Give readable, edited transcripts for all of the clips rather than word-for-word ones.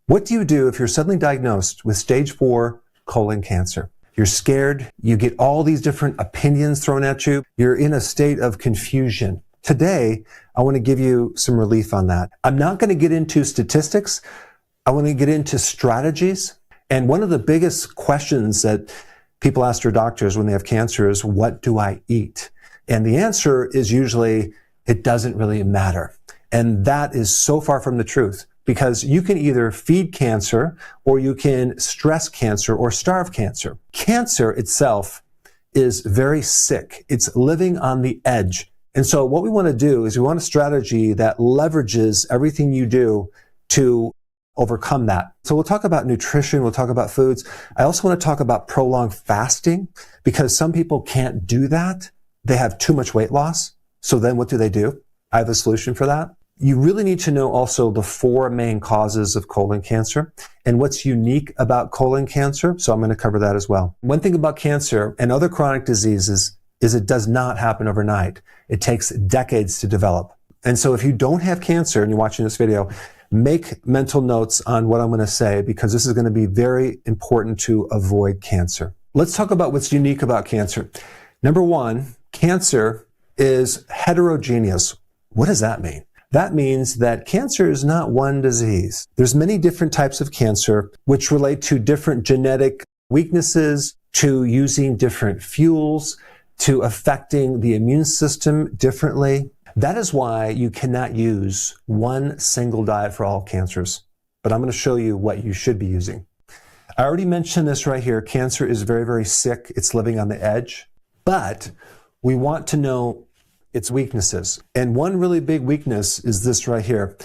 What do you do if you're suddenly diagnosed with stage 4 colon cancer? You're scared, you get all these different opinions thrown at you, you're in a state of confusion. Today, I want to give you some relief on that. I'm not going to get into statistics. I want to get into strategies. And one of the biggest questions that people ask their doctors when they have cancer is, what do I eat? And the answer is usually, it doesn't really matter. And that is so far from the truth, because you can either feed cancer or you can stress cancer or starve cancer. Cancer itself is very sick. It's living on the edge. And so what we want to do is we want a strategy that leverages everything you do to overcome that. So we'll talk about nutrition, we'll talk about foods. I also want to talk about prolonged fasting, because some people can't do that. They have too much weight loss. So then what do? I have a solution for that. You really need to know also the 4 main causes of colon cancer and what's unique about colon cancer. So I'm going to cover that as well. One thing about cancer and other chronic diseases is it does not happen overnight. It takes decades to develop. And so if you don't have cancer and you're watching this video, make mental notes on what I'm going to say, because this is going to be very important to avoid cancer. Let's talk about what's unique about cancer. Number 1, cancer is heterogeneous. What does that mean? That means that cancer is not one disease. There's many different types of cancer which relate to different genetic weaknesses, to using different fuels, to affecting the immune system differently. That is why you cannot use one single diet for all cancers. But I'm going to show you what you should be using. I already mentioned this right here. Cancer is very, very sick. It's living on the edge. But we want to know its weaknesses. And one really big weakness is this right here.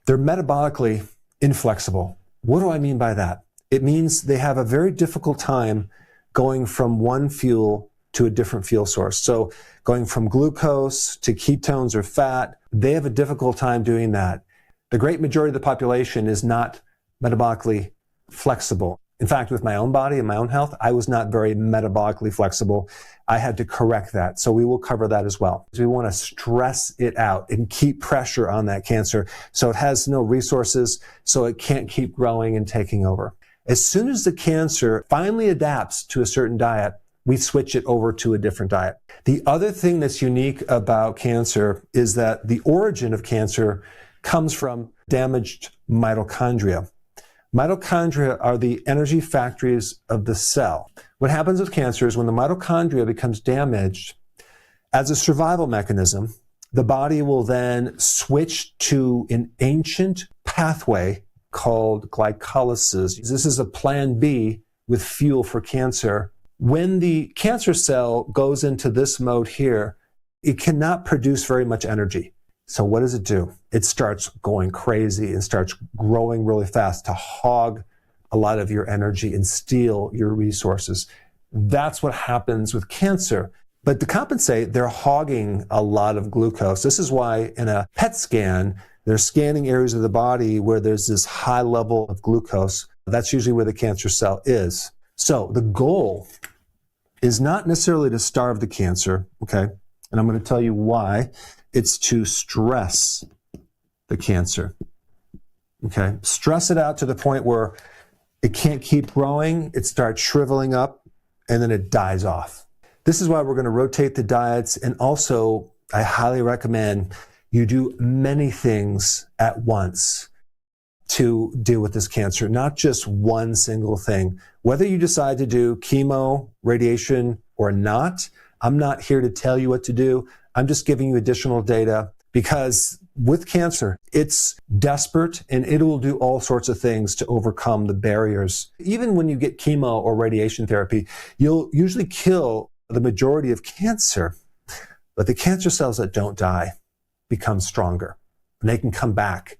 They're metabolically inflexible. What do I mean by that? It means they have a very difficult time going from one fuel to a different fuel source. So going from glucose to ketones or fat, they have a difficult time doing that. The great majority of the population is not metabolically flexible. In fact, with my own body and my own health, I was not very metabolically flexible. I had to correct that. So we will cover that as well. We want to stress it out and keep pressure on that cancer so it has no resources, so it can't keep growing and taking over. As soon as the cancer finally adapts to a certain diet, we switch it over to a different diet. The other thing that's unique about cancer is that the origin of cancer comes from damaged mitochondria. Mitochondria are the energy factories of the cell. What happens with cancer is when the mitochondria becomes damaged, as a survival mechanism, the body will then switch to an ancient pathway called glycolysis. This is a plan B with fuel for cancer. When the cancer cell goes into this mode here, it cannot produce very much energy. So what does it do? It starts going crazy and starts growing really fast to hog a lot of your energy and steal your resources. That's what happens with cancer. But to compensate, they're hogging a lot of glucose. This is why in a PET scan, they're scanning areas of the body where there's this high level of glucose. That's usually where the cancer cell is. So the goal is not necessarily to starve the cancer, okay? And I'm going to tell you why. It's to stress the cancer, okay? Stress it out to the point where it can't keep growing, it starts shriveling up, and then it dies off. This is why we're going to rotate the diets, and also I highly recommend you do many things at once to deal with this cancer, not just one single thing. Whether you decide to do chemo, radiation, or not, I'm not here to tell you what to do. I'm just giving you additional data, because with cancer, it's desperate and it will do all sorts of things to overcome the barriers. Even when you get chemo or radiation therapy, you'll usually kill the majority of cancer, but the cancer cells that don't die become stronger and they can come back.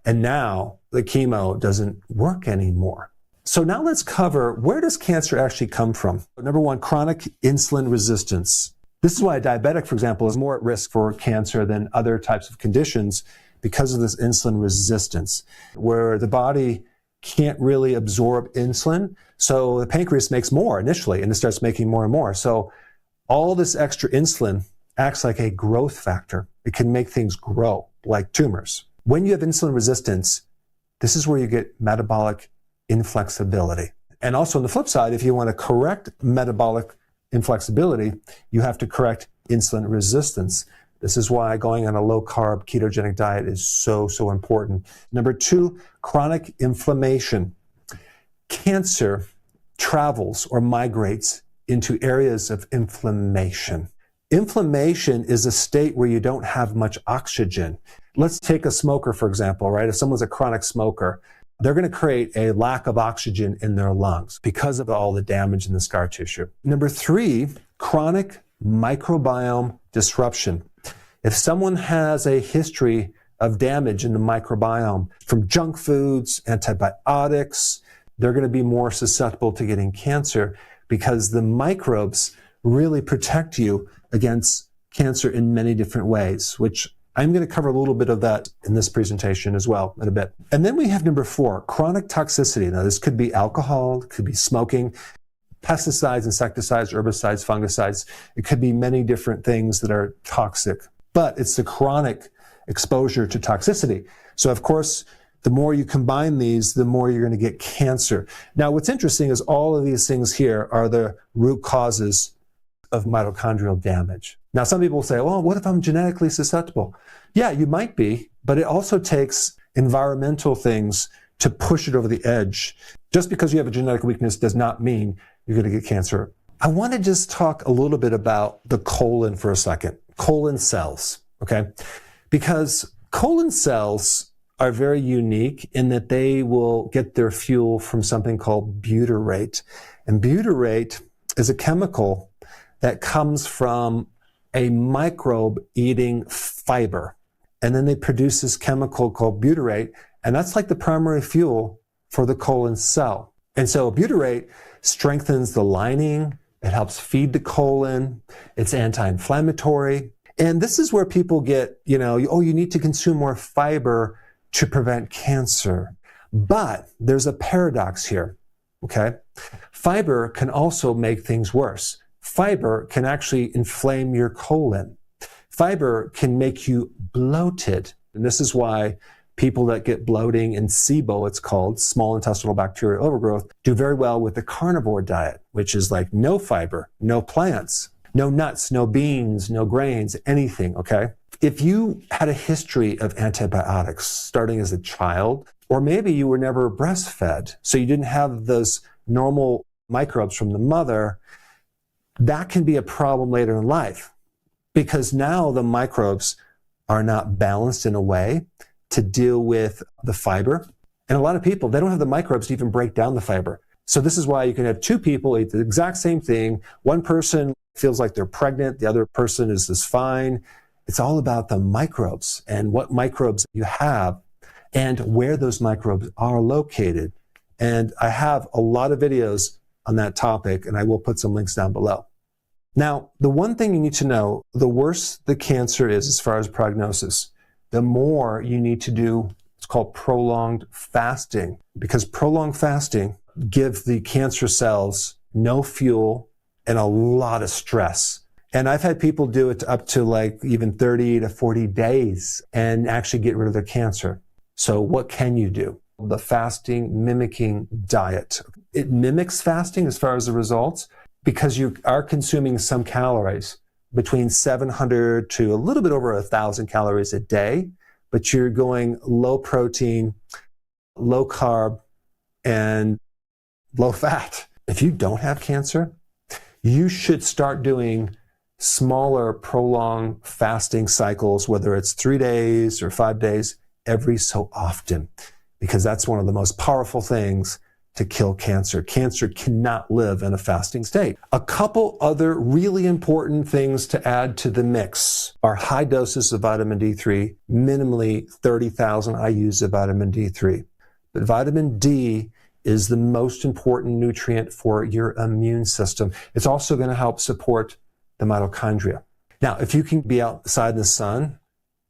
And now the chemo doesn't work anymore. So now let's cover, where does cancer actually come from? Number 1, chronic insulin resistance. This is why a diabetic, for example, is more at risk for cancer than other types of conditions, because of this insulin resistance, where the body can't really absorb insulin. So the pancreas makes more initially, and it starts making more and more. So all this extra insulin acts like a growth factor. It can make things grow, like tumors. When you have insulin resistance, this is where you get metabolic inflexibility. And also on the flip side, if you want to correct metabolic inflexibility, you have to correct insulin resistance. This is why going on a low-carb ketogenic diet is so important. Number 2, chronic inflammation. Cancer travels or migrates into areas of inflammation. Inflammation is a state where you don't have much oxygen. Let's take a smoker, for example, right? If someone's a chronic smoker, they're going to create a lack of oxygen in their lungs because of all the damage in the scar tissue. Number 3, chronic microbiome disruption. If someone has a history of damage in the microbiome from junk foods, antibiotics, they're going to be more susceptible to getting cancer because the microbes really protect you against cancer in many different ways, which I'm going to cover a little bit of that in this presentation as well in a bit. And then we have number 4, chronic toxicity. Now this could be alcohol, it could be smoking, pesticides, insecticides, herbicides, fungicides. It could be many different things that are toxic, but it's the chronic exposure to toxicity. So of course, the more you combine these, the more you're going to get cancer. Now, what's interesting is all of these things here are the root causes of mitochondrial damage. Now, some people say, well, what if I'm genetically susceptible? Yeah, you might be, but it also takes environmental things to push it over the edge. Just because you have a genetic weakness does not mean you're going to get cancer. I want to just talk a little bit about the colon for a second. Colon cells, okay? Because colon cells are very unique in that they will get their fuel from something called butyrate. And butyrate is a chemical that comes from a microbe eating fiber. And then they produce this chemical called butyrate, and that's like the primary fuel for the colon cell. And so butyrate strengthens the lining, it helps feed the colon, it's anti-inflammatory. And this is where people get, oh, you need to consume more fiber to prevent cancer. But there's a paradox here, okay? Fiber can also make things worse. Fiber can actually inflame your colon. Fiber can make you bloated. And this is why people that get bloating and SIBO, it's called, small intestinal bacterial overgrowth, do very well with the carnivore diet, which is like no fiber, no plants, no nuts, no beans, no grains, anything, okay? If you had a history of antibiotics starting as a child, or maybe you were never breastfed, so you didn't have those normal microbes from the mother, that can be a problem later in life because now the microbes are not balanced in a way to deal with the fiber. And a lot of people, they don't have the microbes to even break down the fiber. So this is why you can have two people eat the exact same thing. One person feels like they're pregnant, the other person is just fine. It's all about the microbes and what microbes you have and where those microbes are located. And I have a lot of videos on that topic, and I will put some links down below. Now, the one thing you need to know, the worse the cancer is as far as prognosis, the more you need to do, it's called prolonged fasting, because prolonged fasting gives the cancer cells no fuel and a lot of stress. And I've had people do it up to like even 30 to 40 days and actually get rid of their cancer. So what can you do? The fasting mimicking diet. It mimics fasting as far as the results because you are consuming some calories, between 700 to a little bit over 1,000 calories a day, but you're going low protein, low carb, and low fat. If you don't have cancer, you should start doing smaller prolonged fasting cycles, whether it's 3 days or 5 days, every so often, because that's one of the most powerful things to kill cancer. Cancer cannot live in a fasting state. A couple other really important things to add to the mix are high doses of vitamin D3, minimally 30,000 IUs of vitamin D3. But vitamin D is the most important nutrient for your immune system. It's also going to help support the mitochondria. Now, if you can be outside in the sun,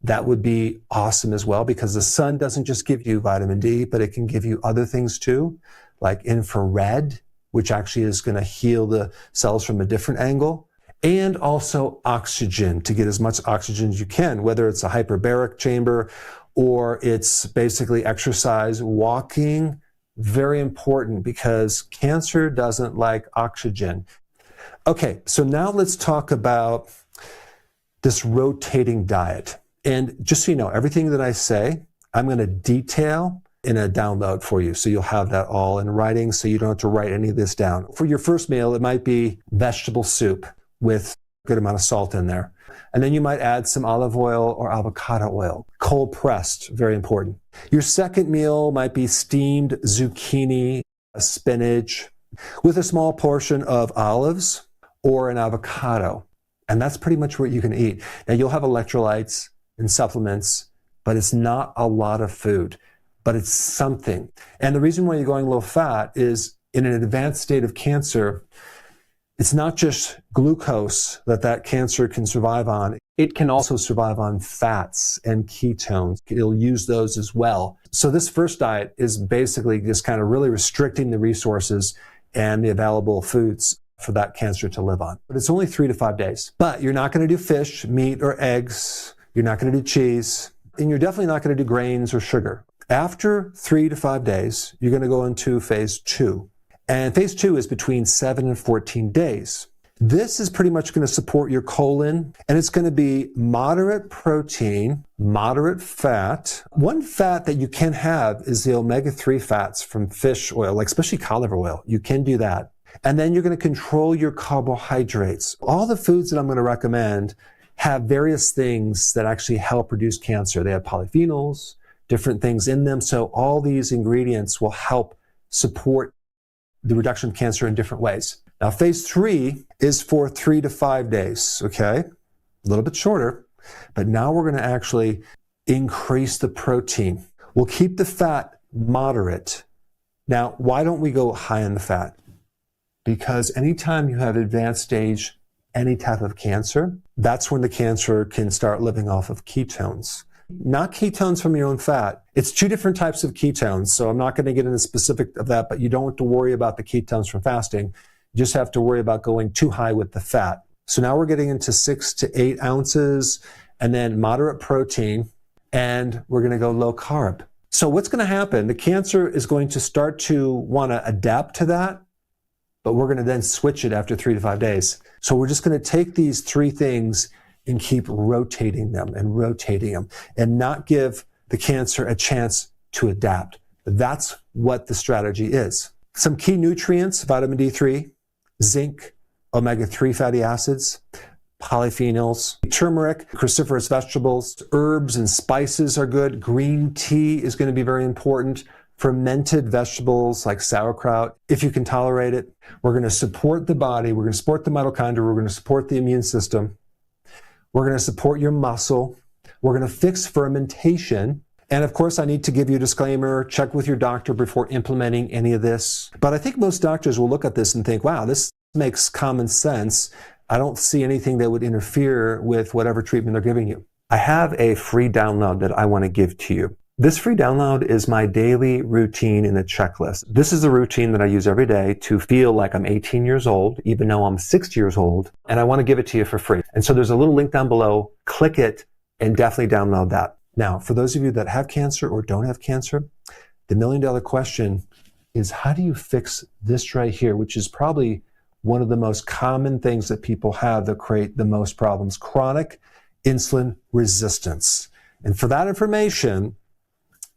that would be awesome as well, because the sun doesn't just give you vitamin D, but it can give you other things too, like infrared, which actually is going to heal the cells from a different angle, and also oxygen, to get as much oxygen as you can, whether it's a hyperbaric chamber or it's basically exercise, walking, very important because cancer doesn't like oxygen. Okay, so now let's talk about this rotating diet. And just so you know, everything that I say, I'm going to detail in a download for you. So you'll have that all in writing, so you don't have to write any of this down. For your first meal, it might be vegetable soup with a good amount of salt in there. And then you might add some olive oil or avocado oil. Cold pressed, very important. Your second meal might be steamed zucchini, spinach, with a small portion of olives or an avocado. And that's pretty much what you can eat. Now you'll have electrolytes and supplements, but it's not a lot of food, but it's something. And the reason why you're going low fat is in an advanced state of cancer, it's not just glucose that cancer can survive on. It can also survive on fats and ketones. It'll use those as well. So this first diet is basically just kind of really restricting the resources and the available foods for that cancer to live on. But it's only 3 to 5 days. But you're not going to do fish, meat, or eggs. You're not going to do cheese. And you're definitely not going to do grains or sugar. After 3 to 5 days, you're going to go into phase 2. And phase 2 is between 7 and 14 days. This is pretty much going to support your colon, and it's going to be moderate protein, moderate fat. One fat that you can have is the omega-3 fats from fish oil, like especially cod oil. You can do that. And then you're going to control your carbohydrates. All the foods that I'm going to recommend have various things that actually help reduce cancer. They have polyphenols, different things in them. So all these ingredients will help support the reduction of cancer in different ways. Now, phase 3 is for 3 to 5 days, okay? A little bit shorter, but now we're going to actually increase the protein. We'll keep the fat moderate. Now, why don't we go high in the fat? Because anytime you have advanced stage, any type of cancer, that's when the cancer can start living off of ketones. Not ketones from your own fat. It's 2 different types of ketones, so I'm not going to get into specific of that, but you don't have to worry about the ketones from fasting. You just have to worry about going too high with the fat. So now we're getting into 6 to 8 ounces and then moderate protein, and we're going to go low carb. So what's going to happen? The cancer is going to start to want to adapt to that, but we're going to then switch it after 3 to 5 days. So we're just going to take these 3 things and keep rotating them and not give the cancer a chance to adapt. That's what the strategy is. Some key nutrients: vitamin D3, zinc, omega-3 fatty acids, polyphenols, turmeric, cruciferous vegetables, herbs and spices are good. Green tea is going to be very important. Fermented vegetables like sauerkraut, if you can tolerate it. We're going to support the body. We're going to support the mitochondria. We're going to support the immune system. We're going to support your muscle. We're going to fix fermentation. And of course, I need to give you a disclaimer, check with your doctor before implementing any of this. But I think most doctors will look at this and think, wow, this makes common sense. I don't see anything that would interfere with whatever treatment they're giving you. I have a free download that I want to give to you. This free download is my daily routine in a checklist. This is a routine that I use every day to feel like I'm 18 years old, even though I'm 60 years old, and I want to give it to you for free. And so there's a little link down below. Click it and definitely download that. Now, for those of you that have cancer or don't have cancer, the $1,000,000 question is, how do you fix this right here, which is probably one of the most common things that people have that create the most problems: chronic insulin resistance. And for that information,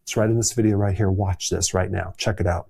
it's right in this video right here. Watch this right now. Check it out.